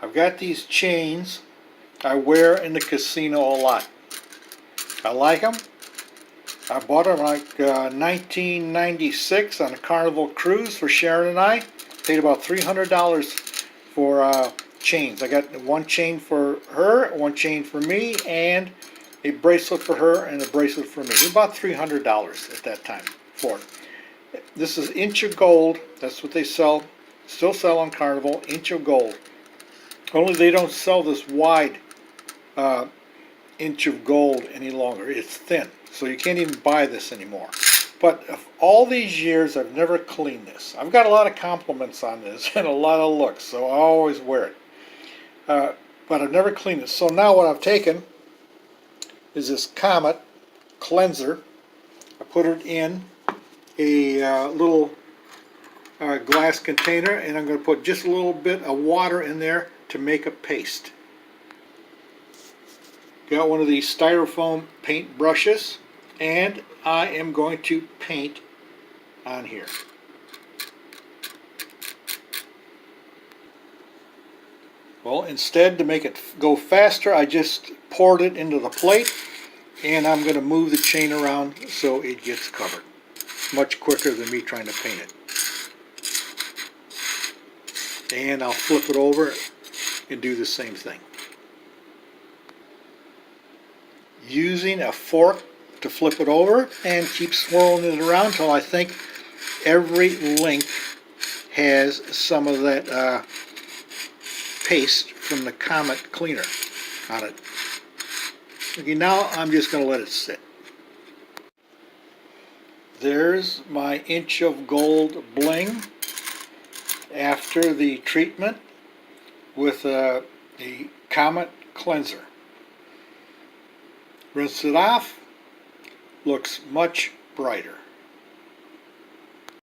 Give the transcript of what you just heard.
I've got these chains I wear in the casino a lot. I like them. I bought them like 1996 on a Carnival cruise for Sharon and I. Paid about $300 for chains. I got one chain for her, one chain for me, and a bracelet for her and a bracelet for me. About $300 at that time for it. This is inch of gold. That's what they sell. Still sell on Carnival. Inch of gold. Only they don't sell this wide inch of gold any longer. It's thin, so you can't even buy this anymore. But all these years, I've never cleaned this. I've got a lot of compliments on this and a lot of looks, so I always wear it. But I've never cleaned it. So now what I've taken is this Comet cleanser. I put it in a little glass container, and I'm going to put just a little bit of water in there to make a paste. Got one of these styrofoam paint brushes, and I am going to paint on here. Well, instead, to make it go faster, I just poured it into the plate, and I'm going to move the chain around so it gets covered. Much quicker than me trying to paint it. And I'll flip it over and do the same thing. Using a fork to flip it over and keep swirling it around until I think every link has some of that paste from the Comet cleaner on it. Okay, now I'm just going to let it sit. There's my inch of gold bling after the treatment with the Comet cleanser. Rinse it off, looks much brighter.